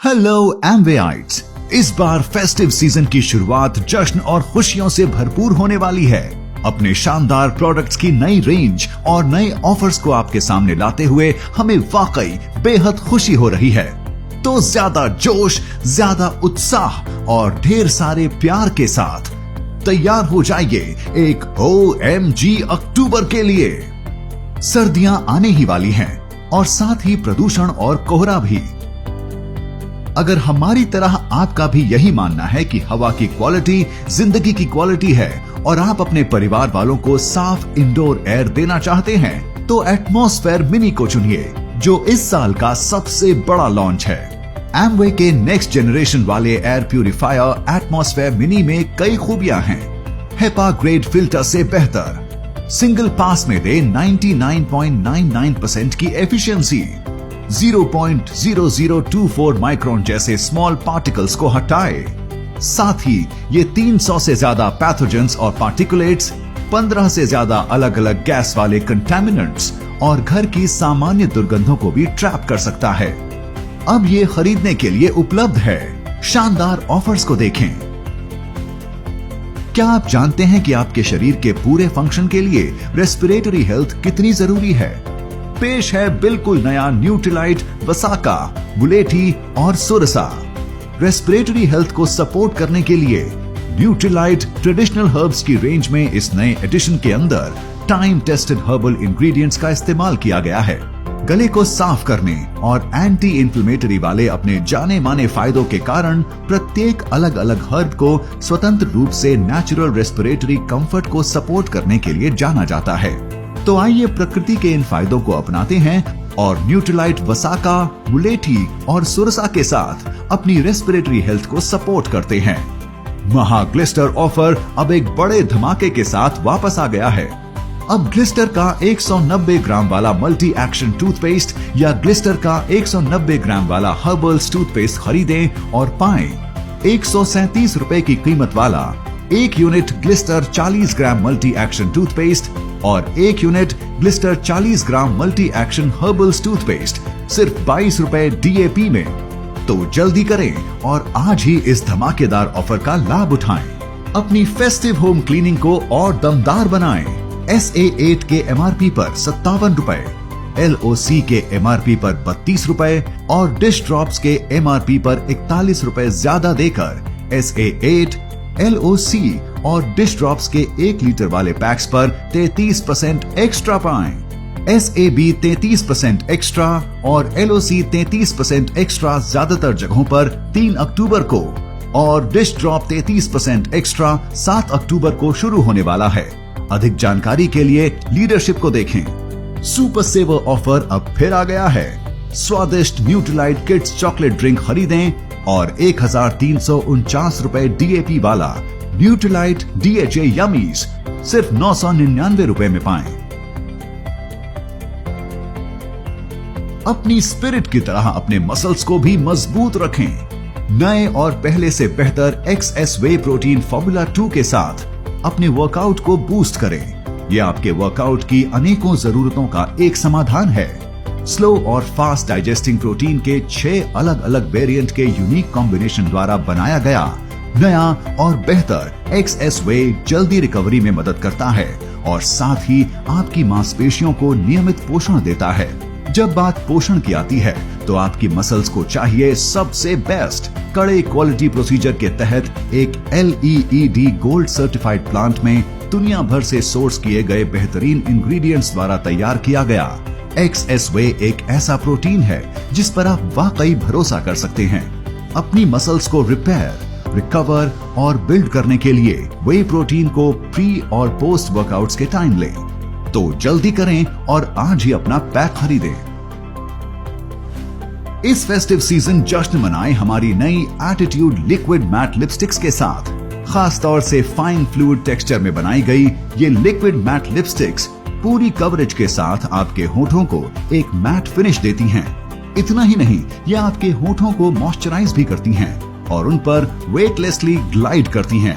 Hello एम्वेआइट्स, इस बार festive season की शुरुआत जश्न और खुशियों से भरपूर होने वाली है। अपने शानदार प्रोडक्ट्स की नई रेंज और नए ऑफर्स को आपके सामने लाते हुए हमें वाकई बेहद खुशी हो रही है। तो ज्यादा जोश, ज्यादा उत्साह और ढेर सारे प्यार के साथ तैयार हो जाइए एक OMG अक्टूबर के लिए। सर्दियां आने ही वाली हैं और साथ ही प्रदूषण और कोहरा भी। अगर हमारी तरह आपका भी यही मानना है कि हवा की क्वालिटी जिंदगी की क्वालिटी है और आप अपने परिवार वालों को साफ इंडोर एयर देना चाहते हैं, तो एटमॉस्फेयर मिनी को चुनिए, जो इस साल का सबसे बड़ा लॉन्च है। एमवे के नेक्स्ट जनरेशन वाले एयर प्यूरिफायर एटमॉस्फेयर मिनी में कई खूबियां हैं। हेपा ग्रेड फिल्टर से बेहतर, सिंगल पास में दे 99.99% की एफिशिएंसी, 0.0024 माइक्रोन जैसे स्मॉल पार्टिकल्स को हटाए। साथ ही ये 300 से ज्यादा पैथोजेंस और पार्टिकुलेट्स, 15 से ज्यादा अलग अलग गैस वाले कंटामिनेंट्स और घर की सामान्य दुर्गंधों को भी ट्रैप कर सकता है। अब ये खरीदने के लिए उपलब्ध है। शानदार ऑफर्स को देखें। क्या आप जानते हैं कि आपके शरीर के पूरे फंक्शन के लिए रेस्पिरेटरी हेल्थ कितनी जरूरी है? पेश है बिल्कुल नया न्यूट्रीलाइट, वसाका, बुलेठी और सुरसा। रेस्पिरेटरी हेल्थ को सपोर्ट करने के लिए न्यूट्रीलाइट ट्रेडिशनल हर्ब्स की रेंज में इस नए एडिशन के अंदर टाइम टेस्टेड हर्बल इंग्रेडिएंट्स का इस्तेमाल किया गया है। गले को साफ करने और एंटी इंफ्लेमेटरी वाले अपने जाने माने फायदों के कारण प्रत्येक अलग अलग हर्ब को स्वतंत्र रूप से नेचुरल रेस्पिरेटरी कंफर्ट को सपोर्ट करने के लिए जाना जाता है। तो आइए प्रकृति के इन फायदों को अपनाते हैं और न्यूट्रीलाइट, वसाका, बुलेठी और सुरसा के साथ अपनी रेस्पिरेटरी हेल्थ को सपोर्ट करते हैं। महा ग्लिस्टर ऑफर अब एक बड़े धमाके के साथ वापस आ गया है। अब ग्लिस्टर का 190 ग्राम वाला मल्टी एक्शन टूथपेस्ट या ग्लिस्टर का 190 ग्राम वाला हर्बल्स टूथपेस्ट खरीदें और पाएं 137 रुपए की कीमत वाला 1 यूनिट ग्लिस्टर 40 ग्राम मल्टी एक्शन टूथपेस्ट और 1 यूनिट ग्लिस्टर 40 ग्राम मल्टी एक्शन हर्बल्स टूथपेस्ट सिर्फ 22 रुपए DAP में। तो जल्दी करें और आज ही इस धमाकेदार ऑफर का लाभ उठाएं। अपनी फेस्टिव होम क्लीनिंग को और दमदार बनाएं। SA8 के MRP पर 57 रुपए, LOC के MRP पर 32 रुपए और डिश ड्रॉप्स के MRP पर 41 रुपए ज्यादा देकर SA8, LOC और डिश ड्रॉप्स के 1 लीटर वाले पैक्स पर 33% एक्स्ट्रा पाएं। SAB 33% एक्स्ट्रा और LOC 33% एक्स्ट्रा ज्यादातर जगहों पर 3 अक्टूबर को और डिश ड्रॉप 33% एक्स्ट्रा 7 अक्टूबर को शुरू होने वाला है। अधिक जानकारी के लिए लीडरशिप को देखें। सुपर सेवर ऑफर अब फिर आ गया है। स्वादिष्ट न्यूट्रीलाइट किड्स चॉकलेट ड्रिंक खरीदें और 1349 रुपए DAP वाला न्यूट्रीलाइट DHA यमीज सिर्फ 999 रुपए में पाएं। अपनी स्पिरिट की तरह अपने मसल्स को भी मजबूत रखें। नए और पहले से बेहतर XS वे प्रोटीन फॉर्मूला 2 के साथ अपने वर्कआउट को बूस्ट करें। यह आपके वर्कआउट की अनेकों जरूरतों का एक समाधान है। स्लो और फास्ट डाइजेस्टिंग प्रोटीन के 6 अलग अलग वेरिएंट के यूनिक कॉम्बिनेशन द्वारा बनाया गया नया और बेहतर XS वे जल्दी रिकवरी में मदद करता है और साथ ही आपकी मांसपेशियों को नियमित पोषण देता है। जब बात पोषण की आती है तो आपकी मसल्स को चाहिए सबसे बेस्ट। कड़े क्वालिटी प्रोसीजर के तहत एक LEED गोल्ड सर्टिफाइड प्लांट में दुनिया भर से सोर्स किए गए बेहतरीन इंग्रेडिएंट्स द्वारा तैयार किया गया XS वे एक ऐसा प्रोटीन है जिस पर आप वाकई भरोसा कर सकते हैं। अपनी मसल्स को रिपेयर, रिकवर और बिल्ड करने के लिए वे प्रोटीन को प्री और पोस्ट वर्कआउट्स के टाइम लें। तो जल्दी करें और आज ही अपना पैक खरीदें। इस फेस्टिव सीजन जश्न मनाएं हमारी नई एटीट्यूड लिक्विड मैट लिपस्टिक्स के साथ। खास तौर से फाइन फ्लूइड टेक्सचर में बनाई गई ये लिक्विड मैट लिपस्टिक्स पूरी कवरेज के साथ आपके होठों को एक मैट फिनिश देती हैं। इतना ही नहीं, ये आपके होठों को मॉइस्चराइज भी करती हैं और उन पर वेटलेसली ग्लाइड करती हैं,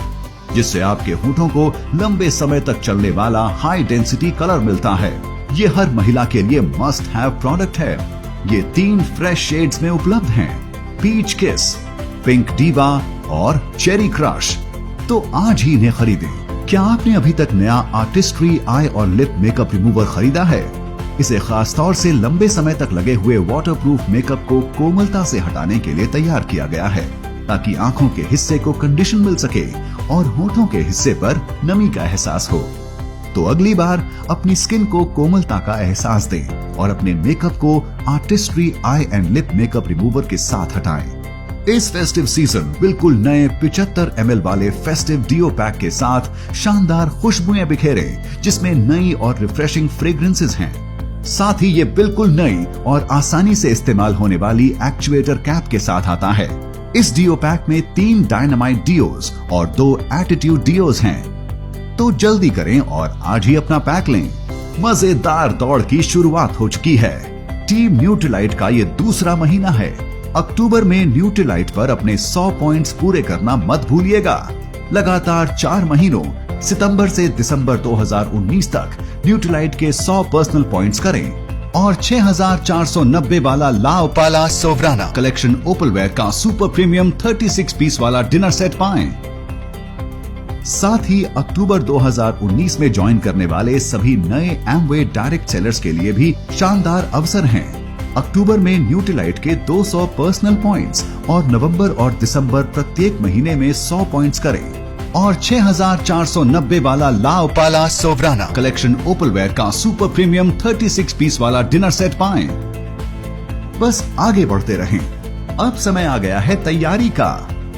जिससे आपके होठों को लंबे समय तक चलने वाला हाई डेंसिटी कलर मिलता है। ये हर महिला के लिए मस्ट हैव प्रोडक्ट है। ये 3 फ्रेश शेड्स में उपलब्ध हैं। पीच किस, पिंक डीवा और चेरी क्रश। तो आज ही इन्हें खरीदें। क्या आपने अभी तक नया आर्टिस्ट्री आई और लिप मेकअप रिमूवर खरीदा है? इसे खास तौर से लंबे समय तक लगे हुए वाटरप्रूफ मेकअप को कोमलता से हटाने के लिए तैयार किया गया है, ताकि आंखों के हिस्से को कंडीशन मिल सके और होठों के हिस्से पर नमी का एहसास हो। तो अगली बार अपनी स्किन को कोमलता का एहसास दें और अपने मेकअप को artistry I and lip makeup remover के साथ हटाएं। इस फेस्टिव सीजन बिल्कुल नए 75 ml वाले फेस्टिव डिओ पैक के साथ शानदार खुशबुएं बिखेरें, जिसमें नई और रिफ्रेशिंग फ्रेग्रेंसेस हैं। साथ ही ये बिल्कुल नई और आसानी से इस्तेमाल होने वाली एक्चुएटर कैप के साथ आता है। इस डिओ पैक में 3 डायनामाइट डिओज और 2 एटीट्यूड डिओज हैं। तो जल्दी करें और आज ही अपना पैक लें। मजेदार दौड़ की शुरुआत हो चुकी है। टीम न्यूट्रीलाइट का ये दूसरा महीना है। अक्टूबर में न्यूट्रीलाइट पर अपने 100 पॉइंट्स पूरे करना मत भूलिएगा। लगातार 4 महीनों सितंबर से दिसंबर 2019 तक न्यूट्रीलाइट के 100 पर्सनल पॉइंट्स करें और 6490 वाला ला ओपाला सोवराना कलेक्शन ओपलवेयर का सुपर प्रीमियम 36 पीस वाला डिनर सेट पाएं। साथ ही अक्टूबर 2019 में ज्वाइन करने वाले सभी नए एमवे डायरेक्ट सेलर्स के लिए भी शानदार अवसर हैं। अक्टूबर में न्यूट्रीलाइट के 200 पर्सनल पॉइंट्स और नवंबर और दिसंबर प्रत्येक महीने में 100 पॉइंट्स करें और 6490 वाला ला ओपाला सोवराना कलेक्शन ओपलवेयर का सुपर प्रीमियम 36 पीस वाला डिनर सेट पाएं। बस आगे बढ़ते रहें। अब समय आ गया है तैयारी का।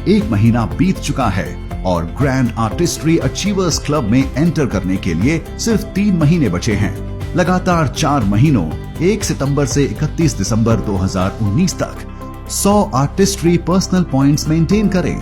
1 महीना बीत चुका है और ग्रैंड आर्टिस्ट्री अचीवर्स क्लब में एंटर करने के लिए सिर्फ 3 महीने बचे हैं। लगातार 4 महीनों 1 सितंबर से 31 दिसंबर 2019 तक 100 आर्टिस्ट्री पर्सनल पॉइंट्स मेंटेन करें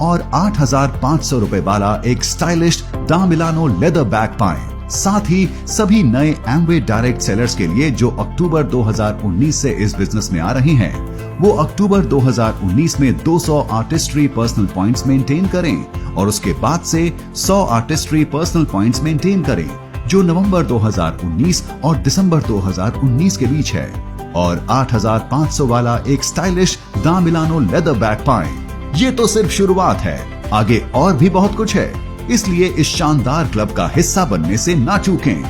और 8,500 रुपए वाला एक स्टाइलिश डा मिलानो लेदर बैग पाएं। साथ ही सभी नए एमवे डायरेक्ट सेलर्स के लिए जो अक्टूबर 2019 से इस बिजनेस में आ रहे हैं, वो अक्टूबर 2019 में 200 आर्टिस्ट्री पर्सनल पॉइंट्स मेंटेन करें और उसके बाद से 100 आर्टिस्ट्री पर्सनल पॉइंट्स मेंटेन करें, जो नवंबर 2019 और दिसंबर 2019 के बीच है, और 8,500 वाला एक स्टाइलिश डा मिलानो लेदर बैग पाएं। ये तो सिर्फ शुरुआत है, आगे और भी बहुत कुछ है, इसलिए इस शानदार क्लब का हिस्सा बनने से ना चूकें।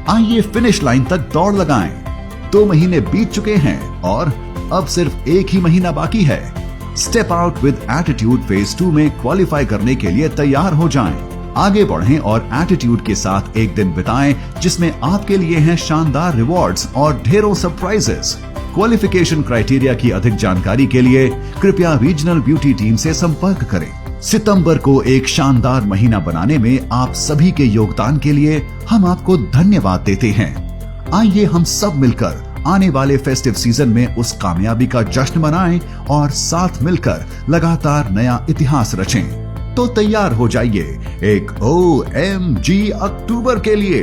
आइए फिनिश लाइन तक दौड़ लगाएं। 2 महीने बीत चुके हैं और अब सिर्फ 1 ही महीना बाकी है। Step out with attitude phase 2 में क्वालिफाई करने के लिए तैयार हो जाएं। आगे बढ़ें और एटीट्यूड के साथ एक दिन बिताएं, जिसमें आपके लिए हैं शानदार रिवॉर्ड्स और ढेरों सरप्राइजेस। क्वालिफिकेशन क्राइटेरिया की अधिक जानकारी के लिए कृपया रीजनल ब्यूटी टीम से संपर्क करें। सितंबर को एक शानदार महीना बनाने में आप सभी के योगदान के लिए हम आपको धन्यवाद देते हैं। आइए हम सब मिलकर आने वाले फेस्टिव सीजन में उस कामयाबी का जश्न मनाएं और साथ मिलकर लगातार नया इतिहास रचें। तो तैयार हो जाइए एक OMG अक्टूबर के लिए।